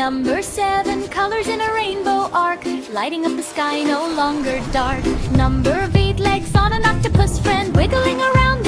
Number 7, colors in a rainbow arc, lighting up the sky no longer dark. Number 8, legs on an octopus friend, wiggling around